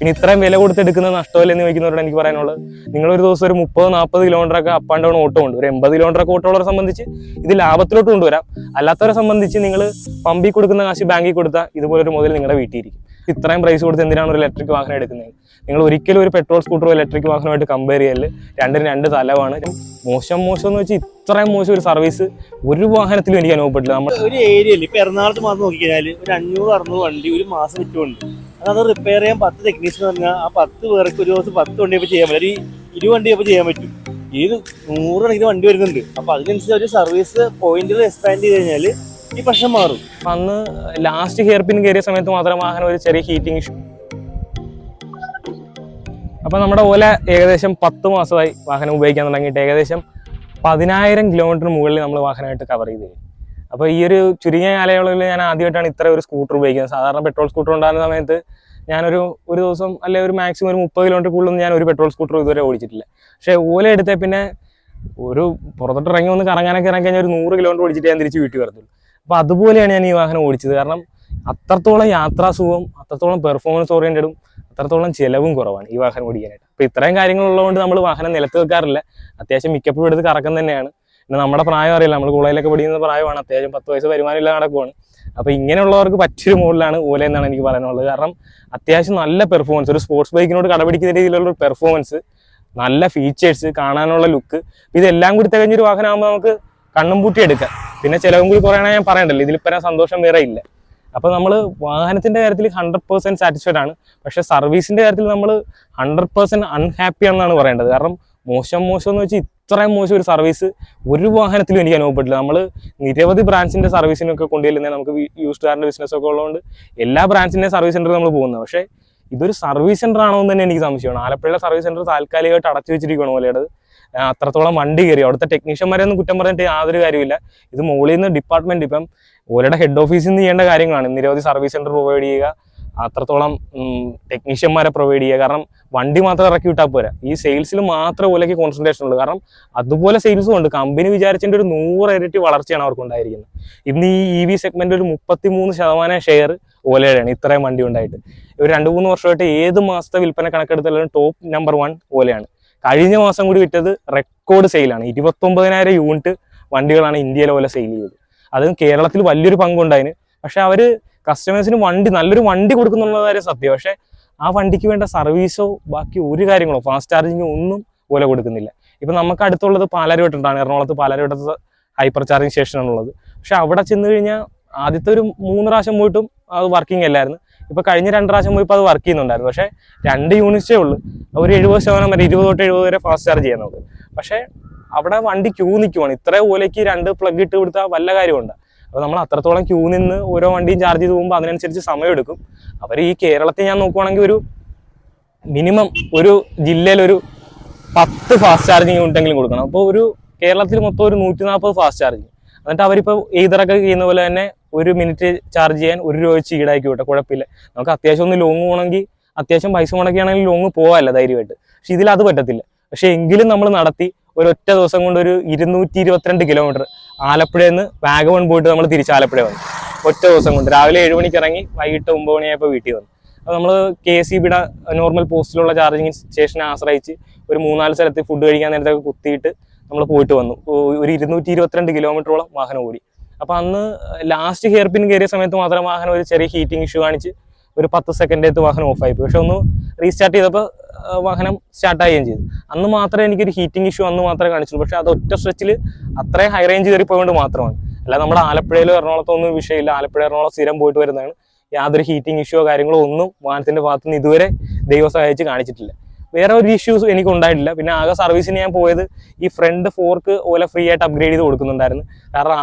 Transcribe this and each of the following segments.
പിന്നെ ഇത്രയും വില കൊടുത്തെടുക്കുന്ന നഷ്ടമല്ലെന്ന് ചോദിക്കുന്നവരോട് എനിക്ക് പറയാനുള്ളത്, നിങ്ങളൊരു ദിവസം ഒരു 30-40 കിലോമീറ്ററൊക്കെ അപ്പ് ആൻഡ് ഡൗൺ ഓട്ടോ ഉണ്ട്. ഒരു 80 കിലോമീറ്ററൊക്കെ ഓട്ടോ ഉള്ളവരെ സംബന്ധിച്ച് ഇത് ലാഭത്തിലോട്ട് കൊണ്ടുവരാം. അല്ലാത്തവരെ സംബന്ധിച്ച് നിങ്ങൾ പമ്പിൽ കൊടുക്കുന്ന കാശ് ബാങ്കിൽ കൊടുത്താൽ ഇതുപോലൊരു മുതൽ നിങ്ങളുടെ വീട്ടിലിരിക്കും. ഇത്രയും പ്രൈസ് കൊടുത്ത് എന്തിനാണ് ഒരു ഇലക്ട്രിക് വാഹനം എടുക്കുന്നത്? നിങ്ങൾ ഒരിക്കലും ഒരു പെട്രോൾ സ്കൂട്ടറോ ഇലക്ട്രിക് വാഹനമായിട്ട് കമ്പയർ ചെയ്യല്. രണ്ടിന് രണ്ട് തലമാണ്. മോശം എന്ന് വെച്ചാൽ ഇത്രയും മോശം ഒരു സർവീസ് ഒരു വാഹനത്തിലും എനിക്ക് അനുഭവപ്പെട്ടില്ല. നമ്മൾ ഒരു ഏരിയയിൽ ഇപ്പൊ എറണാകുളത്ത് മാത്രം നോക്കിക്കഴിഞ്ഞാൽ ഒരു 500-600 വണ്ടി ഒരു മാസം വിറ്റുകൊണ്ട് അത് റിപ്പയർ ചെയ്യാൻ 10 ടെക്നീഷ്യൻ പറഞ്ഞാൽ ആ 10 പേർക്ക് ഒരു ദിവസം 10 വണ്ടി ഇപ്പൊ ചെയ്യാൻ പറ്റും. ഒരു 20 വണ്ടി ഇപ്പൊ ചെയ്യാൻ പറ്റും. ഇത് 100 കണക്കിന് വണ്ടി വരുന്നുണ്ട്. അപ്പൊ അതിനനുസരിച്ച് ഒരു സർവീസ് പോയിന്റുകൾ എക്സ്പാൻഡ് ചെയ്ത് കഴിഞ്ഞാൽ ഈ പ്രശ്നം മാറും. അന്ന് ലാസ്റ്റ് ഹെയർ പിൻ കയറിയ സമയത്ത് മാത്രം വാഹനം ഒരു ചെറിയ ഹീറ്റിംഗ് ഇഷ്യൂ. അപ്പൊ നമ്മുടെ ഓല ഏകദേശം 10 മാസമായി വാഹനം ഉപയോഗിക്കാൻ തുടങ്ങിയിട്ട് ഏകദേശം 10,000 കിലോമീറ്റർ മുകളിൽ നമ്മൾ വാഹനമായിട്ട് കവർ ചെയ്ത് തരും. അപ്പോൾ ഈ ഒരു ചുരുങ്ങിയ കാലയളവിൽ ഞാൻ ആദ്യമായിട്ടാണ് ഇത്ര ഒരു സ്കൂട്ടർ ഉപയോഗിക്കുന്നത്. സാധാരണ പെട്രോൾ സ്കൂട്ടർ ഉണ്ടാകുന്ന സമയത്ത് ഞാനൊരു ദിവസം അല്ലെങ്കിൽ ഒരു മാക്സിമം ഒരു 30 കിലോമീറ്റർ കൂടുതലൊന്നും ഞാൻ ഒരു പെട്രോൾ സ്കൂട്ടർ ഇതുവരെ ഓടിച്ചിട്ടില്ല. പക്ഷേ ഓല എടുത്തേ പിന്നെ ഒരു പുറത്തോട്ട് ഇറങ്ങി ഒന്ന് കറങ്ങാനൊക്കെ ഇറങ്ങി കഴിഞ്ഞാൽ ഒരു 100 കിലോമീറ്റർ ഓടിച്ചിട്ട് ഞാൻ തിരിച്ച് വീട്ടിൽ വരത്തുള്ളൂ. അപ്പോൾ അതുപോലെയാണ് ഞാൻ ഈ വാഹനം ഓടിച്ചത്. കാരണം അത്രത്തോളം യാത്രാസുഖവും അത്രത്തോളം പെർഫോമൻസ് ഓറിയൻറ്റഡും അത്രത്തോളം ചിലവും കുറവാണ് ഈ വാഹനം ഓടിക്കാനായിട്ട്. അപ്പോൾ ഇത്രയും കാര്യങ്ങളുള്ളതുകൊണ്ട് നമ്മൾ വാഹനം നിലത്ത് വെക്കാറില്ല. അത്യാവശ്യം മിക്കപ്പോഴും എടുത്ത് കറക്കം തന്നെയാണ്. പിന്നെ നമ്മുടെ പ്രായം അറിയില്ല, നമ്മൾ കോളേജിലൊക്കെ പഠിക്കുന്ന പ്രായമാണ്. അത്യാവശ്യം 10 വയസ്സ് വരുമാനമില്ല നടക്കുവാണ്. അപ്പോൾ ഇങ്ങനെയുള്ളവർക്ക് പറ്റിയൊരു മോഡലാണ് ഓല എന്നാണ് എനിക്ക് പറയാനുള്ളത്. കാരണം അത്യാവശ്യം നല്ല പെർഫോമൻസ്, ഒരു സ്പോർട്സ് ബൈക്കിനോട് കടപിടിക്കുന്ന രീതിയിലുള്ള പെർഫോമൻസ്, നല്ല ഫീച്ചേഴ്സ്, കാണാനുള്ള ലുക്ക്, ഇതെല്ലാം കൂടി തികഞ്ഞൊരു വാഹനമാകുമ്പോൾ നമുക്ക് കണ്ണും പൂട്ടി എടുക്കാം. പിന്നെ ചിലവും കൂടി കുറയണമെങ്കിൽ ഞാൻ പറയണ്ടല്ലോ, ഇതിലിപ്പോൾ സന്തോഷം വേറെ ഇല്ല. അപ്പോൾ നമ്മൾ വാഹനത്തിൻ്റെ കാര്യത്തിൽ 100% സാറ്റിസ്ഫൈഡ് ആണ്. പക്ഷേ സർവീസിൻ്റെ കാര്യത്തിൽ നമ്മൾ 100% അൺഹാപ്പി ആണെന്നാണ് പറയേണ്ടത്. കാരണം മോശം എന്ന് വെച്ചാൽ ഇത്രയും മോശം ഒരു സർവീസ് ഒരു വാഹനത്തിലും എനിക്ക് അനുഭവപ്പെട്ടില്ല. നമ്മൾ നിരവധി ബ്രാൻഡ്സിൻ്റെ സർവീസിനൊക്കെ കൊണ്ടുവരുന്നത് നമുക്ക് യൂസ്ഡ് കാറിൻ്റെ ബിസിനസ്സൊക്കെ ഉള്ളതുകൊണ്ട് എല്ലാ ബ്രാൻഡ്സിൻ്റെ സർവീസ് സെൻ്ററിൽ നമ്മൾ പോകുന്നത്. പക്ഷേ ഇതൊരു സർവീസ് സെൻ്റർ ആണോ എന്ന് തന്നെ എനിക്ക് സംശയമാണ്. ആലപ്പുഴയിലെ സർവീസ് സെൻ്റർ താൽക്കാലികമായിട്ട് അടച്ചു വെച്ചിരിക്കുകയാണ് പോലെയത്. അത്രത്തോളം വണ്ടി കയറി അവിടുത്തെ ടെക്നീഷ്യന്മാരെ ഒന്നും കുറ്റം പറഞ്ഞിട്ട് യാതൊരു കാര്യമില്ല. ഇത് മുകളിൽ നിന്ന് ഡിപ്പാർട്ട്മെന്റ്, ഇപ്പം ഓലയുടെ ഹെഡ് ഓഫീസിൽ നിന്ന് ചെയ്യേണ്ട കാര്യങ്ങളാണ്. നിരവധി സർവീസ് സെന്റർ പ്രൊവൈഡ് ചെയ്യുക, അത്രത്തോളം ടെക്നീഷ്യന്മാരെ പ്രൊവൈഡ് ചെയ്യുക. കാരണം വണ്ടി മാത്രം ഇറക്കി വിട്ടാൽ പോരാ, ഈ സെയിൽസിൽ മാത്രമേ ഓലയ്ക്ക് കോൺസെൻട്രേഷൻ ഉള്ളൂ. കാരണം അതുപോലെ സെയിൽസും ഉണ്ട്. കമ്പനി വിചാരിച്ചതിൻ്റെ ഒരു 100 ഇരട്ടി വളർച്ചയാണ് അവർക്ക് ഉണ്ടായിരിക്കുന്നത്. ഇന്ന് ഈ EV സെഗ്മെന്റ് ഒരു 33% ഷെയർ ഓലയുടെയാണ് ഇത്രയും വണ്ടി ഉണ്ടായിട്ട്. ഒരു 2-3 വർഷമായിട്ട് ഏത് മാസത്തെ വിൽപ്പന കണക്കെടുത്താലും ടോപ്പ് നമ്പർ 1 ഓലയാണ്. കഴിഞ്ഞ മാസം കൂടി വിറ്റത് റെക്കോർഡ് സെയിലാണ്. 29,000 യൂണിറ്റ് വണ്ടികളാണ് ഇന്ത്യയിലെ ഓല സെയിൽ ചെയ്തത്. അതും കേരളത്തിൽ വലിയൊരു പങ്കുണ്ടായിന്. പക്ഷെ അവർ കസ്റ്റമേഴ്സിന് നല്ലൊരു വണ്ടി കൊടുക്കുന്നുള്ള കാര്യം സത്യം. പക്ഷെ ആ വണ്ടിക്ക് വേണ്ട സർവീസോ ബാക്കി ഒരു കാര്യങ്ങളോ ഫാസ്റ്റ് ചാർജിങ്ങോ ഒന്നും ഓല കൊടുക്കുന്നില്ല. ഇപ്പം നമുക്ക് അടുത്തുള്ളത് പാലാരിവട്ടത്താണ്. എറണാകുളത്ത് പാലാരിവട്ടത്ത് ഹൈപ്പർ ചാർജിങ് സ്റ്റേഷനാണുള്ളത്. പക്ഷെ അവിടെ ചെന്ന് കഴിഞ്ഞാൽ ആദ്യത്തെ ഒരു 3 പ്രാവശ്യം പോയിട്ടും അത് വർക്കിംഗ് അല്ലായിരുന്നു. ഇപ്പോൾ കഴിഞ്ഞ 2 പ്രാവശ്യം പോയപ്പോൾ അത് വർക്ക് ചെയ്യുന്നുണ്ടായിരുന്നു. പക്ഷേ 2 യൂണിറ്റ്സേ ഉള്ളൂ. ഒരു 70% വരെ 20 തൊട്ട് 70 വരെ ഫാസ്റ്റ് ചാർജ് ചെയ്യാൻ നമുക്ക്. പക്ഷേ അവിടെ വണ്ടി ക്യൂ നിൽക്കുവാണ്. ഇത്രയും ഓലയ്ക്ക് 2 പ്ലഗ് ഇട്ട് കൊടുത്താൽ വല്ല കാര്യമുണ്ട്. അപ്പോൾ നമ്മൾ അത്രത്തോളം ക്യൂ നിന്ന് ഓരോ വണ്ടിയും ചാർജ് ചെയ്ത് പോകുമ്പോൾ അതിനനുസരിച്ച് സമയമെടുക്കും. അവർ ഈ കേരളത്തിൽ ഞാൻ നോക്കുവാണെങ്കിൽ ഒരു മിനിമം ഒരു ജില്ലയിൽ ഒരു 10 ഫാസ്റ്റ് ചാർജിങ് യൂണിറ്റെങ്കിലും കൊടുക്കണം. അപ്പോൾ ഒരു കേരളത്തിൽ മൊത്തം ഒരു 140 ഫാസ്റ്റ് ചാർജിങ്. എന്നിട്ട് അവരിപ്പോൾ എയ്തറൊക്കെ ചെയ്യുന്ന പോലെ തന്നെ 1 മിനിറ്റ് ചാർജ് ചെയ്യാൻ 1 രൂപ വെച്ച് ഈടാക്കി വിട്ടെ, കുഴപ്പമില്ല. നമുക്ക് അത്യാവശ്യം ഒന്ന് ലോങ് പോകണമെങ്കിൽ അത്യാവശ്യം പൈസ മുടക്കുകയാണെങ്കിൽ ലോങ് പോകാമല്ല ധൈര്യമായിട്ട്. പക്ഷെ ഇതിൽ അത് പറ്റത്തില്ല. പക്ഷെ എങ്കിലും നമ്മൾ നടത്തി ഒരൊറ്റ ദിവസം കൊണ്ട് ഒരു 222 കിലോമീറ്റർ ആലപ്പുഴയിൽ നിന്ന് വാഗമൺ പോയിട്ട് നമ്മൾ തിരിച്ച് ആലപ്പുഴ വന്നു. ഒറ്റ ദിവസം കൊണ്ട് രാവിലെ 7 മണിക്ക് ഇറങ്ങി വൈകിട്ട് 9 മണിയായപ്പോൾ വീട്ടിൽ വന്നു. അപ്പോൾ നമ്മൾ KSEBിയുടെ നോർമൽ പോസ്റ്റിലുള്ള ചാർജിങ് സ്റ്റേഷനെ ആശ്രയിച്ച് ഒരു 3-4 സ്ഥലത്ത് ഫുഡ് കഴിക്കാൻ നേരത്തൊക്കെ കുത്തിയിട്ട് നമ്മൾ പോയിട്ട് വന്നു. ഒരു 222 കിലോമീറ്ററോളം വാഹനം ഓടി. അപ്പോൾ അന്ന് ലാസ്റ്റ് ഹെയർ പിൻ കയറിയ സമയത്ത് മാത്രം വാഹനം ഒരു ചെറിയ ഹീറ്റിംഗ് ഇഷ്യൂ കാണിച്ച് ഒരു 10 സെക്കൻഡേത്ത് വാഹനം ഓഫായി പോയി. പക്ഷെ ഒന്ന് റീസ്റ്റാർട്ട് ചെയ്തപ്പോൾ വാഹനം സ്റ്റാർട്ടാവുകയും ചെയ്തു. അന്ന് മാത്രമേ എനിക്കൊരു ഹീറ്റിംഗ് ഇഷ്യൂ അന്ന് മാത്രമേ കാണിച്ചുള്ളൂ. പക്ഷെ അത് ഒറ്റ സ്ട്രെച്ചിൽ അത്രയും ഹൈ റേഞ്ച് കയറി പോയതുകൊണ്ട് മാത്രമാണ്. അല്ല നമ്മുടെ ആലപ്പുഴയിലോ എറണാകുളത്തോ ഒന്നും വിഷയമില്ല. ആലപ്പുഴ എറണാകുളം സ്ഥിരം പോയിട്ട് വരുന്നതാണ്. യാതൊരു ഹീറ്റിംഗ് ഇഷ്യൂയോ കാര്യങ്ങളോ ഒന്നും വാഹനത്തിൻ്റെ ഭാഗത്തു നിന്ന് ഇതുവരെ ദൈവം സഹായിച്ച് കാണിച്ചിട്ടില്ല. വേറെ ഒരു ഇഷ്യൂസ് എനിക്ക് ഉണ്ടായിട്ടില്ല. പിന്നെ ആകെ സർവീസിന് ഞാൻ പോയത് ഈ ഫ്രണ്ട് ഫോർക്ക് ഓല ഫ്രീ ആയിട്ട് അപ്ഗ്രേഡ് ചെയ്ത് കൊടുക്കുന്നുണ്ടായിരുന്നു. കാരണം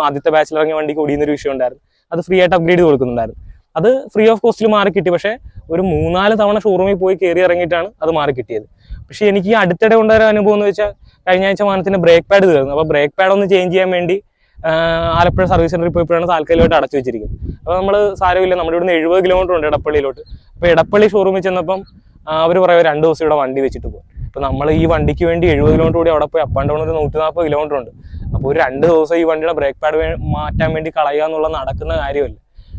ആദ്യത്തെ ബാച്ചിൽ ഇറങ്ങിയ വണ്ടിക്ക് ഓടിയുന്നൊരു വിഷയം ഉണ്ടായിരുന്നു. അത് ഫ്രീ ആയിട്ട് അപ്ഗ്രേഡ് ചെയ്ത് കൊടുക്കുന്നുണ്ടായിരുന്നു. അത് ഫ്രീ ഓഫ് കോസ്റ്റിൽ മാറി കിട്ടി. പക്ഷേ ഒരു 3-4 തവണ ഷോറൂമിൽ പോയി കയറി ഇറങ്ങിയിട്ടാണ് അത് മാറി കിട്ടിയത്. പക്ഷേ എനിക്ക് ഈ അടുത്തിടെ ഉണ്ടായ അനുഭവം എന്ന് വെച്ചാൽ കഴിഞ്ഞ ആഴ്ച വാഹനത്തിന് ബ്രേക്ക് പാഡ് തീർന്നു. അപ്പോൾ ബ്രേക്ക് പാഡ് ഒന്ന് ചേഞ്ച് ചെയ്യാൻ വേണ്ടി ആലപ്പുഴ സർവീസ് സെന്ററിൽ പോയപ്പോഴാണ് താൽക്കാലികമായിട്ട് അടച്ചു വെച്ചിരിക്കുന്നത്. അപ്പോൾ നമ്മൾ സാരമില്ല, നമ്മുടെ ഇവിടുന്ന് 70 കിലോമീറ്റർ ഉണ്ട് ഇടപ്പള്ളിയിലോട്ട്. അപ്പോൾ ഇടപ്പള്ളി ഷോറൂമിൽ ചെന്നപ്പം അവർ പറയുക 2 ദിവസം ഇവിടെ വണ്ടി വെച്ചിട്ട് പോകും. അപ്പോൾ നമ്മൾ ഈ വണ്ടിക്ക് വേണ്ടി 70 കിലോമീറ്റർ കൂടി അവിടെ പോയി അപ്പ് ആൻഡ് ഡൗൺ ഒരു 140 കിലോമീറ്റർ ഉണ്ട്. അപ്പോൾ ഒരു 2 ദിവസം ഈ വണ്ടിയുടെ ബ്രേക്ക് പാഡ് മാറ്റാൻ വേണ്ടി കളയുക എന്നുള്ളത് നടക്കുന്ന കാര്യമല്ല.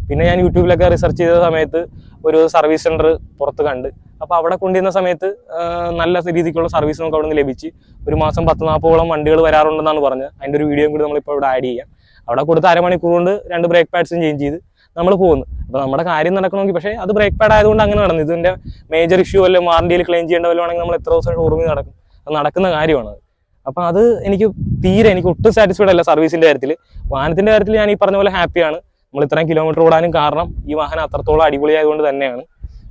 പിന്നെ ഞാൻ യൂട്യൂബിലൊക്കെ റിസർച്ച് ചെയ്ത സമയത്ത് ഒരു സർവീസ് സെന്റർ പുറത്ത് കണ്ട് അപ്പോൾ അവിടെ കൊണ്ടുവരുന്ന സമയത്ത് നല്ല രീതിക്കുള്ള സർവീസ് നമുക്ക് അവിടെ നിന്ന് ലഭിച്ച് ഒരു മാസം 10-40ഓളം വണ്ടികൾ വരാറുണ്ടെന്നാണ് പറഞ്ഞത്. അതിൻ്റെ ഒരു വീഡിയോയും കൂടി നമ്മളിപ്പോൾ ഇവിടെ ആഡ് ചെയ്യാം. അവിടെ കൊടുത്ത് അരമണിക്കൂർ കൊണ്ട് 2 ബ്രേക്ക് പാഡ്സും ചേഞ്ച് ചെയ്ത് നമ്മൾ പോകുന്നു. അപ്പോൾ നമ്മുടെ കാര്യം നടക്കണമെങ്കിൽ, പക്ഷേ അത് ബ്രേക്ക് പാഡ് ആയതുകൊണ്ട് അങ്ങനെ നടന്നു. ഇതിൻ്റെ മേജർ ഇഷ്യൂ വല്ല വാറണ്ടിയിൽ ക്ലെയിം ചെയ്യേണ്ട വല്ലതാണെങ്കിൽ നമ്മൾ എത്ര ദിവസം ഷോറൂമിൽ നടക്കും, അത് നടക്കുന്ന കാര്യമാണ്. അപ്പോൾ അത് എനിക്ക് ഒട്ടും സാറ്റിസ്ഫൈഡ് അല്ല സർവീസിൻ്റെ കാര്യത്തിൽ. വാഹനത്തിൻ്റെ കാര്യത്തിൽ ഞാൻ ഈ പറഞ്ഞ പോലെ ഹാപ്പിയാണ്. നമ്മൾ ഇത്രയും കിലോമീറ്റർ ഓടാനും കാരണം ഈ വാഹനം അത്രത്തോളം അടിപൊളിയായതുകൊണ്ട് തന്നെയാണ്.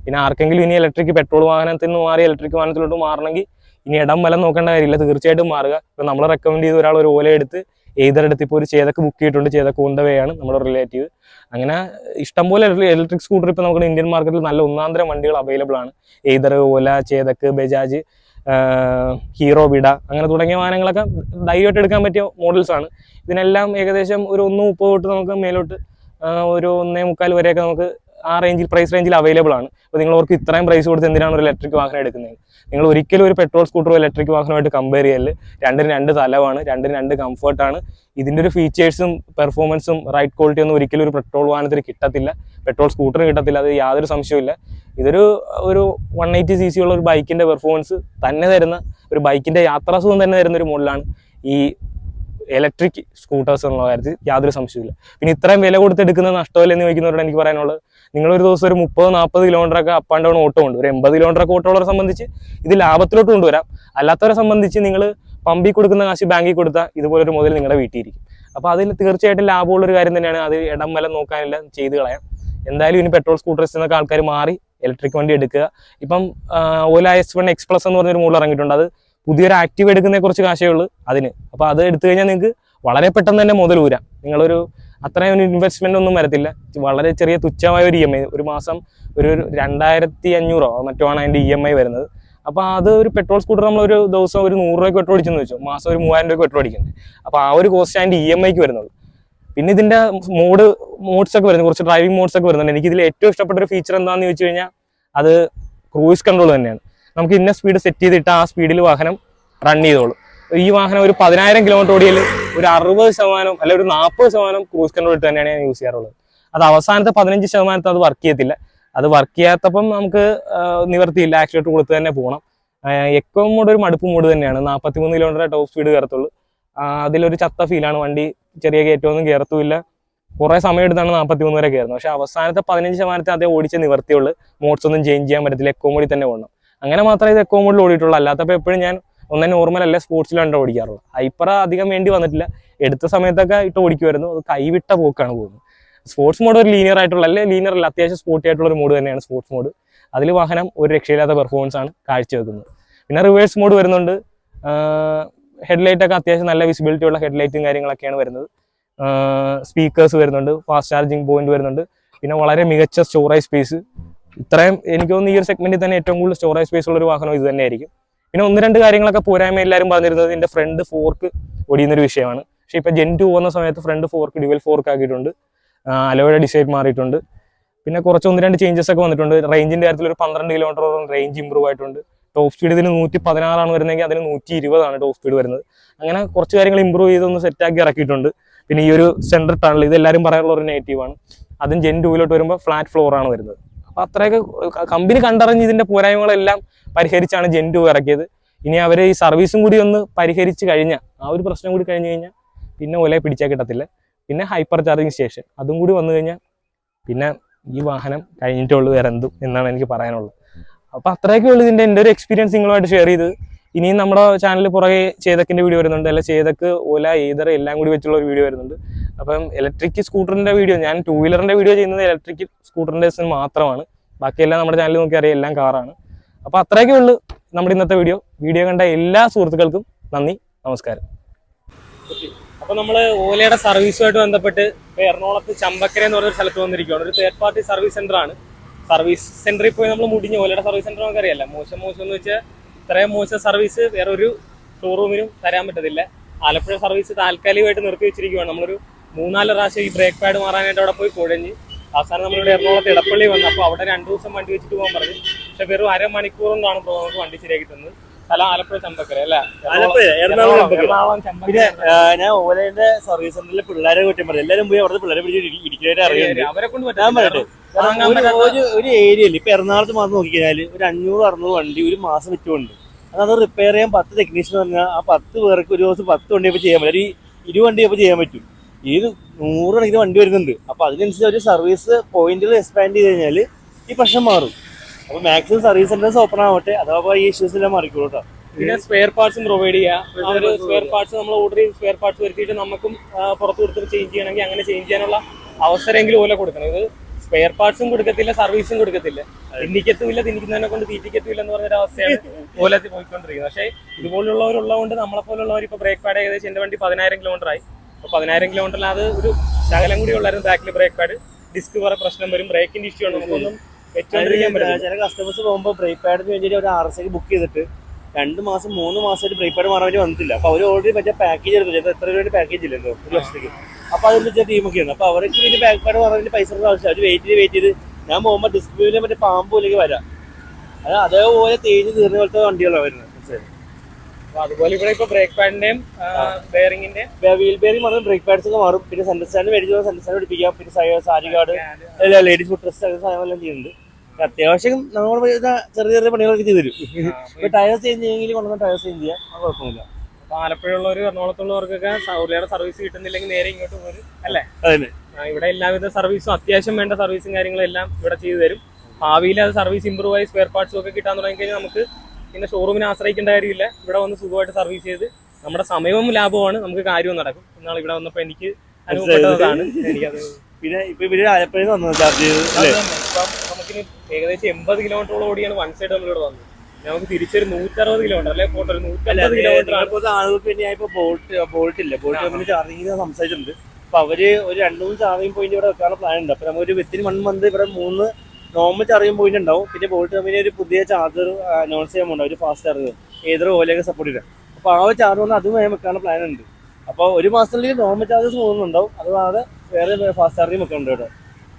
പിന്നെ ആർക്കെങ്കിലും ഇനി ഇലക്ട്രിക് പെട്രോൾ വാഹനത്തിൽ നിന്ന് മാറി ഇലക്ട്രിക് വാഹനത്തിലോട്ട് മാറണമെങ്കിൽ ഇനി ഇടം വലം നോക്കേണ്ട കാര്യമില്ല, തീർച്ചയായിട്ടും മാറുക. ഇപ്പം നമ്മൾ റെക്കമെൻഡ് ചെയ്ത ഒരാൾ ഒരു ഓല എടുത്ത് ഏതെടുത്ത് ഇപ്പോൾ ഒരു ചേതക്ക് ബുക്ക് ചെയ്തിട്ടുണ്ട്. ചേതക്ക് കൊണ്ടുപോയാണ് നമ്മുടെ റിലേറ്റീവ്. അങ്ങനെ ഇഷ്ടംപോലെ ഇലക്ട്രിക് സ്കൂട്ടർ ഇപ്പോൾ നമുക്ക് ഇന്ത്യൻ മാർക്കറ്റിൽ നല്ല ഒന്നാന്തരം വണ്ടികൾ അവൈലബിൾ ആണ്. ഏതർ, ഓല, ചേതക്ക്, ബജാജ്, ഹീറോ, വിഡ അങ്ങനെ തുടങ്ങിയ വാഹനങ്ങളൊക്കെ ധൈര്യമായിട്ട് എടുക്കാൻ പറ്റിയ മോഡൽസ് ആണ്. ഇതിനെല്ലാം ഏകദേശം ഒരു 1.30 തൊട്ട് നമുക്ക് മേലോട്ട് ഒരു 1.45 വരെയൊക്കെ നമുക്ക് ആ റേഞ്ചിൽ പ്രൈസ് റേഞ്ചിൽ അവൈലബിൾ ആണ്. അപ്പോൾ നിങ്ങൾ ഓർക്ക് ഇത്രയും പ്രൈസ് കൊടുത്ത് എന്തിനാണ് ഒരു ഇലക്ട്രിക് വാഹനം എടുക്കുന്നത്? നിങ്ങൾ ഒരിക്കലും ഒരു പെട്രോൾ സ്കൂട്ടറോ ഇലക്ട്രിക് വാഹനമായിട്ട് കമ്പയർ ചെയ്യല്. രണ്ടിന് 2 തലമാണ്, രണ്ടിന് 2 കംഫർട്ടാണ്. ഇതിൻ്റെ ഒരു ഫീച്ചേഴ്സും പെർഫോമൻസും റൈഡ് ക്വാളിറ്റി ഒന്നും ഒരിക്കലും ഒരു പെട്രോൾ വാഹനത്തിന് കിട്ടത്തില്ല, പെട്രോൾ സ്കൂട്ടറിന് കിട്ടത്തില്ല, അത് യാതൊരു സംശയമില്ല. ഇതൊരു 180cc ഉള്ള ഒരു ബൈക്കിൻ്റെ പെർഫോമൻസ് തന്നെ തരുന്ന, ഒരു ബൈക്കിൻ്റെ യാത്രാസുഖം തന്നെ തരുന്ന ഒരു മോഡലാണ് ഈ ഇലക്ട്രിക് സ്കൂട്ടേഴ്സ് എന്നുള്ള കാര്യത്തിൽ യാതൊരു സംശയമില്ല. പിന്നെ ഇത്രയും വില കൊടുത്തെടുക്കുന്ന നഷ്ടമല്ല എന്ന് ചോദിക്കുന്നവരോട് എനിക്ക് പറയാനുള്ളത്, നിങ്ങളൊരു ദിവസം ഒരു 30-40 കിലോമീറ്ററൊക്കെ അപ്പ് ആൻഡ് ഡൗൺ ഓട്ടോ ഉണ്ട്, ഒരു 80 കിലോമീറ്ററൊക്കെ ഓട്ടോ ഉള്ളവരെ സംബന്ധിച്ച് ഇത് ലാഭത്തിലോട്ട് കൊണ്ടുവരാം. അല്ലാത്തവരെ സംബന്ധിച്ച് നിങ്ങൾ പമ്പിൽ കൊടുക്കുന്ന കാശ് ബാങ്കിൽ കൊടുത്താൽ ഇതുപോലൊരു മുതൽ നിങ്ങളുടെ വീട്ടിലിരിക്കും. അപ്പോൾ അതിൽ തീർച്ചയായിട്ടും ലാഭമുള്ളൊരു കാര്യം തന്നെയാണ്. അത് ഇടം വലം നോക്കാനില്ല, ചെയ്ത് കളയാം. എന്തായാലും ഇനി പെട്രോൾ സ്കൂട്ടേഴ്സ് എന്നൊക്കെ ആൾക്കാർ മാറി ഇലക്ട്രിക് വണ്ടി എടുക്കുക. ഇപ്പം ഓല S1 X Plus എന്ന് പറഞ്ഞൊരു മോഡൽ ഇറങ്ങിയിട്ടുണ്ട്. അത് പുതിയൊരു ആക്റ്റീവ് എടുക്കുന്നതിനെ കുറച്ച് കാശേ ഉള്ളൂ അതിന്. അപ്പോൾ അത് എടുത്തു കഴിഞ്ഞാൽ നിങ്ങൾക്ക് വളരെ പെട്ടെന്ന് തന്നെ മുതൽ ഊരാം. നിങ്ങളൊരു അത്രയും ഒരു ഇൻവെസ്റ്റ്മെന്റ് ഒന്നും വരത്തില്ല. വളരെ ചെറിയ തുച്ഛമായ ഒരു EMI, ഒരു മാസം ഒരു 2500 മറ്റോ ആണ് അതിൻ്റെ EMI വരുന്നത്. അപ്പോൾ അത് ഒരു പെട്രോൾ സ്കൂട്ടർ നമ്മളൊരു ദിവസം ഒരു 100 രൂപയ്ക്ക് പെട്രോൾ അടിച്ചെന്ന് വെച്ചോ, മാസം ഒരു 3000 രൂപയ്ക്ക് പെട്രോൾ അടിക്കുന്നത്. അപ്പോൾ ആ ഒരു കോസ്റ്റ് അതിൻ്റെ EMIക്ക് വരുന്നുള്ളൂ. പിന്നെ ഇതിൻ്റെ മോഡ്സ് ഒക്കെ വരുന്നത്, കുറച്ച് ഡ്രൈവിംഗ് മോഡ്സ് ഒക്കെ വരുന്നുണ്ട്. എനിക്കിതിൽ ഏറ്റവും ഇഷ്ടപ്പെട്ട ഒരു ഫീച്ചർ എന്താണെന്ന് ചോദിച്ചു കഴിഞ്ഞാൽ അത് ക്രൂയിസ് കൺട്രോൾ തന്നെയാണ്. നമുക്ക് ഇന്ന സ്പീഡ് സെറ്റ് ചെയ്തിട്ട് ആ സ്പീഡിൽ വാഹനം റൺ ചെയ്തോളൂ. ഈ വാഹനം ഒരു 10,000 കിലോമീറ്റർ ഓടിയാൽ ഒരു 60% അല്ലെ ഒരു 40% ക്രൂസ് കൺട്രോൾ ഇട്ട് തന്നെയാണ് ഞാൻ യൂസ് ചെയ്യാറുള്ളത്. അത് അവസാനത്തെ 15% അത് വർക്ക് ചെയ്യത്തില്ല. അത് വർക്ക് ചെയ്യാത്തപ്പം നമുക്ക് നിവർത്തിയില്ല, ആക്സിലേറ്റർ കൊടുത്ത് തന്നെ പോകണം. എക്കോ മോഡ് ഒരു മടുപ്പ് മോഡ് തന്നെയാണ്. 43 കിലോമീറ്റർ ടോപ്പ് സ്പീഡ് കയറത്തുള്ളൂ. അതിലൊരു ചത്ത ഫീലാണ്. വണ്ടി ചെറിയ കയറ്റമൊന്നും കയറത്തുമില്ല. കുറേ സമയം എടുത്താണ് 43 വരെ കയറുന്നത്. പക്ഷേ അവസാനത്തെ 15% അതേ ഓടിച്ച് നിവർത്തിയുള്ളൂ. മോഡ്സ് ഒന്നും ചേഞ്ച് ചെയ്യാൻ പറ്റത്തില്ല, എക്കോ മോഡിൽ തന്നെ പോകണം. അങ്ങനെ മാത്രമേ ഇത് എക്കോ മോഡിൽ ഓടിയിട്ടുള്ളൂ. അല്ലാത്തപ്പോൾ എപ്പോഴും ഞാൻ ഒന്നും നോർമൽ അല്ല സ്പോർട്സിലാണ് ഓടിക്കാറുള്ളത്. ഹൈപ്പർ അധികം വേണ്ടി വന്നിട്ടില്ല. എടുത്ത സമയത്തൊക്കെ ഇട്ട് ഓടിക്കുമായിരുന്നു. അത് കൈവിട്ട പോക്കാണ് പോകുന്നത്. സ്പോർട്സ് മോഡ് ഒരു ലീനിയർ ആയിട്ടുള്ള, അല്ലെ ലീനിയർ അല്ല, അത്യാവശ്യം സ്പോർട്ടി ആയിട്ടുള്ള ഒരു മോഡ് തന്നെയാണ് സ്പോർട്സ് മോഡ്. അതിൽ വാഹനം ഒരു രക്ഷയില്ലാത്ത പെർഫോമൻസ് ആണ് കാഴ്ചവെക്കുന്നത്. പിന്നെ റിവേഴ്സ് മോഡ് വരുന്നുണ്ട്. ഹെഡ്ലൈറ്റ് ഒക്കെ അത്യാവശ്യം നല്ല വിസിബിലിറ്റി ഉള്ള ഹെഡ്ലൈറ്റും കാര്യങ്ങളൊക്കെയാണ് വരുന്നത്. സ്പീക്കേഴ്സ് വരുന്നുണ്ട്, ഫാസ്റ്റ് ചാർജിങ് പോയിന്റ് വരുന്നുണ്ട്. പിന്നെ വളരെ മികച്ച സ്റ്റോറേജ് സ്പേസ്. ഇത്രയും എനിക്ക് തോന്നുന്നു ഈ ഒരു സെഗ്മെന്റിൽ തന്നെ ഏറ്റവും കൂടുതൽ സ്റ്റോറേജ് സ്പേസ് ഉള്ള ഒരു വാഹനം ഇത് തന്നെയായിരിക്കും. പിന്നെ 1-2 കാര്യങ്ങളൊക്കെ പോരായ്മ എല്ലാവരും പറഞ്ഞിരുന്നത് ഇതിന്റെ ഫ്രണ്ട് ഫോർക്ക് ഒടിയുന്നൊരു വിഷയമാണ്. പക്ഷേ ഇപ്പൊ Gen 2 പോകുന്ന സമയത്ത് ഫ്രണ്ട് ഫോർക്ക് ഡ്യുവൽ ഫോർക്ക് ആക്കിയിട്ടുണ്ട്. അലോയുടെ ഡിസൈൻ മാറിയിട്ടുണ്ട്. പിന്നെ കുറച്ച് 1-2 ചേഞ്ചസ് ഒക്കെ വന്നിട്ടുണ്ട്. റേഞ്ചിന്റെ കാര്യത്തിൽ ഒരു 12 കിലോമീറ്റർ റേഞ്ച് ഇമ്പ്രൂവ് ആയിട്ടുണ്ട്. ടോപ്പ് സ്പീഡ് ഇതിന് 116 ആണ് വരുന്നതെങ്കിൽ അതിന് 120 ആണ് ടോപ്പ് സ്പീഡ് വരുന്നത്. അങ്ങനെ കുറച്ച് കാര്യങ്ങൾ ഇമ്പ്രൂവ് ചെയ്തൊന്ന് സെറ്റാക്കി ഇറക്കിയിട്ടുണ്ട്. പിന്നെ ഈ ഒരു സെൻട്രൽ ടണൽ ഇത് എല്ലാവരും പറയാനുള്ള ഒരു നെഗറ്റീവാണ്. അതും Gen 2 വരുമ്പോൾ ഫ്ലാറ്റ് ഫ്ലോർ ആണ് വരുന്നത്. അപ്പോൾ അത്രയൊക്കെ കമ്പനി കണ്ടറിഞ്ഞ് ഇതിന്റെ പോരായ്മകളെല്ലാം പരിഹരിച്ചാണ് Gen 2 ഇറക്കിയത്. ഇനി അവർ ഈ സർവീസും കൂടി ഒന്ന് പരിഹരിച്ച് കഴിഞ്ഞാൽ, ആ ഒരു പ്രശ്നം കൂടി കഴിഞ്ഞ് കഴിഞ്ഞാൽ പിന്നെ ഒലയെ പിടിച്ചാൽ കിട്ടത്തില്ല. പിന്നെ ഹൈപ്പർ ചാർജിങ് സ്റ്റേഷൻ അതും കൂടി വന്നു കഴിഞ്ഞാൽ പിന്നെ ഈ വാഹനം കഴിഞ്ഞിട്ടുള്ളൂ വേറെ എന്തും എന്നാണ് എനിക്ക് പറയാനുള്ളത്. അപ്പോൾ അത്രയൊക്കെ ഉള്ളൂ ഇതിൻ്റെ എൻ്റെ ഒരു എക്സ്പീരിയൻസ് നിങ്ങളുമായിട്ട് ഷെയർ ചെയ്ത്. ഇനിയും നമ്മുടെ ചാനലിൽ പുറകെ ചേതക്കിൻ്റെ വീഡിയോ വരുന്നുണ്ട്, അല്ല ചേതക്ക്, ഓല, ഏതർ എല്ലാം കൂടി വെച്ചുള്ള ഒരു വീഡിയോ വരുന്നുണ്ട്. അപ്പം ഇലക്ട്രിക് സ്കൂട്ടറിൻ്റെ വീഡിയോ, ഞാൻ 2 വീലറിൻ്റെ വീഡിയോ ചെയ്യുന്നത് ഇലക്ട്രിക് സ്കൂട്ടറിൻ്റെ മാത്രമാണ്. ബാക്കിയെല്ലാം നമ്മുടെ ചാനലിൽ നോക്കി അറിയാം, എല്ലാം കാറാണ്. അപ്പോൾ അത്രയൊക്കെ ഉള്ളൂ നമ്മുടെ ഇന്നത്തെ വീഡിയോ കണ്ട എല്ലാ സുഹൃത്തുക്കൾക്കും നന്ദി, നമസ്കാരം. അപ്പോൾ നമ്മൾ ഓലയുടെ സർവീസുമായിട്ട് ബന്ധപ്പെട്ട് എറണാകുളത്ത് ചമ്പക്കര എന്ന് പറഞ്ഞൊരു സ്ഥലത്ത് വന്നിരിക്കുകയാണ്. ഒരു തേർഡ് പാർട്ടി സർവീസ് സെൻ്ററാണ്. സർവീസ് സെൻ്ററിൽ പോയി നമ്മൾ മുടിഞ്ഞ് ഓലയുടെ സർവീസ് സെൻ്റർ നമുക്ക് അറിയാമല്ല, മോശം എന്ന് വെച്ചാൽ ഇത്രയും മോശം സർവീസ് വേറൊരു ഷോറൂമിനും തരാൻ പറ്റത്തില്ല. ആലപ്പുഴ സർവീസ് താൽക്കാലികമായിട്ട് നിർത്തി വെച്ചിരിക്കുകയാണ്. നമ്മളൊരു 3-4 പ്രാവശ്യം ഈ ബ്രേക്ക് പാഡ് മാറാനായിട്ട് അവിടെ പോയി കുഴഞ്ഞ് അവസാനം നമ്മളിവിടെ എറണാകുളത്ത് ഇടപ്പള്ളി വന്നു. അപ്പോൾ അവിടെ 2 ദിവസം വണ്ടി വെച്ചിട്ട് പോകാൻ പറഞ്ഞു. പക്ഷെ വെറും 1/2 മണിക്കൂർ കൊണ്ടാണ് നമുക്ക് വണ്ടി ശരിയാക്കി തന്നത്. സ്ഥലം ആലപ്പുഴ ചമ്പക്കര അല്ലേ? ആലപ്പുഴ, എറണാകുളം ചമ്പക്കര. എറണാകുളം ചമ്പക്കര. പിന്നെ ഞാൻ ഓലയുടെ സർവീസ് സെന്ററിലെ പിള്ളേരെ കുറ്റം പറയും. എല്ലാവരും പോയി അവിടുത്തെ പിള്ളേരെ പിടിച്ച് ഇരിക്കുന്നവരെ അറിയുന്നുണ്ട്. അവരെ കൊണ്ട് ഞാൻ പറയട്ടെ, ഒരു ഏരിയയിൽ ഇപ്പൊ എറണാകുളത്ത് മാത്രം നോക്കിക്കഴിഞ്ഞാൽ ഒരു 500-600 വണ്ടി ഒരു മാസം വെച്ചുകൊണ്ട് അത് റിപ്പയർ ചെയ്യാൻ 10 ടെക്നീഷ്യൻ പറഞ്ഞാൽ ആ 10 പേർക്ക് ഒരു ദിവസം 10 വണ്ടി ഇപ്പൊ ചെയ്യാൻ പറ്റും. ഒരു 20 വണ്ടി ഇപ്പൊ ചെയ്യാൻ പറ്റും. ഈ 100 കണക്കിന് വണ്ടി വരുന്നുണ്ട്. അപ്പൊ അതിനനുസരിച്ച് ഒരു സർവീസ് പോയിന്റുകൾ എക്സ്പാൻഡ് ചെയ്ത് കഴിഞ്ഞാൽ ഈ പ്രശ്നം മാറും. അപ്പൊ മാക്സിമം സർവീസ് സെന്റേഴ്സ് ഓപ്പൺ ആവട്ടെ, അഥവാ ഈ ഇഷ്യൂസ് എല്ലാം മാറിക്കോളൂ കേട്ടോ. പിന്നെ സ്പെയർ പാർട്സും പ്രൊവൈഡ് ചെയ്യുക. ഒരു സ്പെയർ പാർട്സ് നമ്മൾ ഓർഡർ ചെയ്ത് സ്പെയർ പാർട്സ് വരുത്തിയിട്ട് നമുക്കും പുറത്ത് കൊടുത്തിട്ട് ചേഞ്ച് ചെയ്യണമെങ്കിൽ അങ്ങനെ ചേഞ്ച് ചെയ്യാനുള്ള അവസരമെങ്കിലും ഓല കൊടുക്കണം. ഇത് സ്പെയർ പാർട്സും കൊടുക്കത്തില്ല, സർവീസും കൊടുക്കത്തില്ല, തിന്നിക്കത്തുമില്ല, തിന്നിക്കുന്നതിനെ കൊണ്ട് തീറ്റിക്കത്തുമില്ല എന്ന് പറഞ്ഞൊരു അവസ്ഥയാണ് ഓല പോയിക്കൊണ്ടിരിക്കുന്നത്. പക്ഷേ ഇതുപോലുള്ളവരുള്ളതുകൊണ്ട് നമ്മളെ പോലുള്ളവർ ഇപ്പൊ ബ്രേക്ക് പാഡ് ഏകദേശം എന്റെ വണ്ടി 10,000 കിലോമീറ്റർ ആയി. അപ്പൊ 10,000 കിലോമീറ്ററിൽ അത് ഒരു ശകലം കൂടി ഉള്ളായിരുന്നു ബാക്കിൽ ബ്രേക്ക് പാഡ്. ഡിസ്ക് കുറെ പ്രശ്നം വരും, ബ്രേക്കിന്റെ ഇഷ്യൂ ആണ്, നമുക്കൊന്നും വെച്ചോണ്ടിരിക്കാൻ പറ്റില്ല. ചില കസ്റ്റമേഴ്സ് പോകുമ്പോൾ ബ്രേക്ക് പാഡിന് വേണ്ടിയിട്ട് ഒരു RS ബുക്ക് ചെയ്തിട്ട് 2 മാസം 3 മാസമായിട്ട് ബ്രേക്ക് പാഡ് മാറാൻ വേണ്ടി വന്നിട്ടില്ല. അപ്പൊ അവർ ഓൾറെഡി മറ്റേ പാക്കേജ് എടുത്തു. എത്ര രൂപയുടെ പാക്കേജ് ഇല്ലല്ലോ ഒരു വർഷത്തേക്ക്. അപ്പൊ അതിന്റെ ടീമൊക്കെയാണ്. അപ്പൊ അവർക്ക് പിന്നെ ബാക്ക് പാഡ് മാറാൻ വേണ്ടി പൈസ ആവശ്യം. അവർ വെയിറ്റ് ചെയ്ത് ഞാൻ പോകുമ്പോൾ ഡിസ്പ്ലേയിലെ മറ്റേ പാമ്പിലേക്ക് വരാം. അത് അതേപോലെ തേഞ്ഞ് തീർന്ന പോലത്തെ വണ്ടികളാണ് വരുന്നത്. അതുപോലെ ഇവിടെ ഇപ്പൊ ബ്രേക്ക് പാഡിന്റെയും ബെയറിംഗിന്റെ വീൽ ബെയറിംഗ് മാറും, ബ്രേക്ക് പാഡ്സ് ഒക്കെ മാറും. പിന്നെ സെന്റർ സ്റ്റാൻഡ് മേടിച്ച് സെന്റർ സ്റ്റാൻഡ് പിടിപ്പിക്കാം. പിന്നെ sari guard, ladies food dress അങ്ങനെ സാധനങ്ങളെല്ലാം ചെയ്യുന്നുണ്ട്. അത്യാവശ്യം നമ്മൾ ചെറിയ ചെറിയ പണികളൊക്കെ ചെയ്തു തരും. ഇപ്പൊ ടയർ ചേഞ്ച് ചെയ്യെങ്കിൽ കൊണ്ടുവന്ന ടയർ ചേഞ്ച് ചെയ്യാം, അത് കുഴപ്പമില്ല. അപ്പൊ ആലപ്പുഴയുള്ളവർ എറണാകുളത്തുള്ളവർക്കൊക്കെ ഉള്ളിയുടെ സർവീസ് കിട്ടുന്നില്ലെങ്കിൽ നേരെ ഇങ്ങോട്ട് പോരും അല്ലേ? അതന്നെ, ഇവിടെ എല്ലാവിധ സർവീസും അത്യാവശ്യം വേണ്ട സർവീസും കാര്യങ്ങളും എല്ലാം ഇവിടെ ചെയ്തു തരും. ഭാവിയിൽ അത് സർവീസ് ഇമ്പ്രൂവ് ആയി സ്പെയർ പാർട്സും ഒക്കെ കിട്ടാൻ തുടങ്ങി കഴിഞ്ഞാൽ നമുക്ക് പിന്നെ ഷോറൂമിനെ ആശ്രയിക്കേണ്ട കാര്യമില്ല. ഇവിടെ വന്ന് സുഖമായിട്ട് സർവീസ് ചെയ്ത് നമ്മുടെ സമയവും ലാഭമാണ്, നമുക്ക് കാര്യവും നടക്കും. ഇന്നാൾ ഇവിടെ വന്നപ്പോൾ എനിക്ക് അനുഭവപ്പെട്ടതാണ്. എനിക്കത് പിന്നെ ഇപ്പൊ ആലപ്പുഴ വന്നത് ചാർജ് ചെയ്ത് നമുക്കിനി ഏകദേശം 80 കിലോമീറ്ററോളം ഓടിയാണ് വൺ സൈഡ് നമ്മളിവിടെ വന്നത്. നമുക്ക് തിരിച്ചൊരു 160 കിലോമീറ്റർ അല്ലെ പോട്ടെ, 150 കിലോമീറ്റർ ആളുകൾക്ക് പിന്നെ ഇപ്പൊ ബോൾട്ട് ഇല്ല. ബോൾട്ട് കമ്പനി ചാർജിങ് സംസാരിച്ചിട്ടുണ്ട്. അപ്പൊ അവര് ഒരു 2-3 ചാർജിങ് പോയിന്റ് ഇവിടെ വെക്കാനുള്ള പ്ലാൻ ഉണ്ട്. അപ്പൊ നമുക്ക് വിത്തിൻ 1 മന്ത് ഇവിടെ 3 നോർമൽ ചാർജിങ് പോയിന്റ് ഉണ്ടാവും. പിന്നെ ബോൾട്ട് കമ്പനി ഒരു പുതിയ ചാർജർ അനൗൺസ് ചെയ്യാൻ ഉണ്ടാവും, ഒരു ഫാസ്റ്റ് ചാർജർ ഏതൊരു ഓലയൊക്കെ സപ്പോർട്ട് ചെയ്യാം. അപ്പൊ ആ ചാർജ് വന്നാൽ അതും വേഗം വെക്കാനുള്ള പ്ലാൻ ഉണ്ട്. അപ്പൊ ഒരു മാസത്തിലേക്ക് നോർമൽ ചാർജസ് പോകുന്നുണ്ടാവും, അതുപോലെ വേറെ ഫാസ്റ്റ് ചാർജിങ് വെക്കുന്നുണ്ട് ഇവിടെ.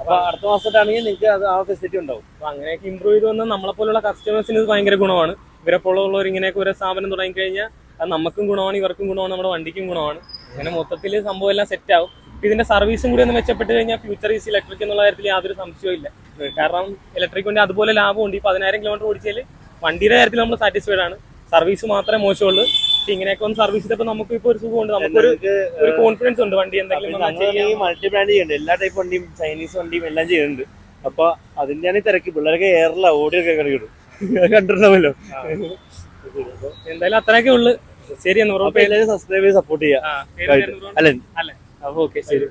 അപ്പൊ അടുത്ത മാസത്താണെങ്കിൽ നിങ്ങൾക്ക് അത് ആ ഫെസിലിറ്റി ഉണ്ടാവും. അപ്പൊ അങ്ങനെയൊക്കെ ഇമ്പ്രൂവ് ചെയ്ത് വന്നാൽ നമ്മളെ പോലുള്ള കസ്റ്റമേഴ്സിന് ഇത് ഭയങ്കര ഗുണമാണ്. ഇവരെ പോലുള്ളവർ ഇങ്ങനെയൊക്കെ ഒരു സ്ഥാപനം തുടങ്ങി കഴിഞ്ഞാൽ അത് നമുക്കും ഗുണമാണ്, ഇവർക്കും ഗുണമാണ്, നമ്മുടെ വണ്ടിക്കും ഗുണമാണ്. അങ്ങനെ മൊത്തത്തിൽ സംഭവം എല്ലാം സെറ്റ് ആവും. ഇതിന്റെ സർവീസും കൂടി ഒന്ന് മെച്ചപ്പെട്ട് കഴിഞ്ഞാൽ ഫ്യൂച്ചർ ഈസ് ഇലക്ട്രിക് എന്നുള്ള കാര്യത്തിൽ യാതൊരു സംശയവും ഇല്ല. കാരണം ഇലക്ട്രിക് വണ്ടി അതുപോലെ ലാഭമുണ്ട്. ഈ 10,000 കിലോമീറ്റർ ഓടിച്ചാൽ വണ്ടിയുടെ കാര്യത്തിൽ നമ്മൾ സാറ്റിസ്ഫൈഡ് ആണ്. സർവീസ് മാത്രമേ മോശമുള്ളൂ. ഇങ്ങനെയൊക്കെ ഒന്ന് സർവീസ് ചെയ്തപ്പോൾ നമുക്ക് ഇപ്പോൾ ഒരു സുഖമുണ്ട്, നമുക്കൊരു കോൺഫിഡൻസ് ഉണ്ട് വണ്ടി എന്തെങ്കിലും മൾട്ടി ബ്രാൻഡ് ചെയ്യുന്നുണ്ട്. എല്ലാ ടൈപ്പ് വണ്ടിയും ചൈനീസ് വണ്ടിയും എല്ലാം ചെയ്യുന്നുണ്ട്. അപ്പൊ അതിന്റെയാണ് തിരക്ക്. പിള്ളേരൊക്കെ എയറില ഓടിയൊക്കെ കളിക്കിടും, കണ്ടിട്ടുണ്ടാവല്ലോ. എന്തായാലും അത്രയൊക്കെ ഉള്ളു. ശരി, എല്ലാവരും സബ്സ്ക്രൈബ് ചെയ്ത് സപ്പോർട്ട് ചെയ്യാം. അല്ലേ? അപ്പൊ ഓക്കെ, ശരി.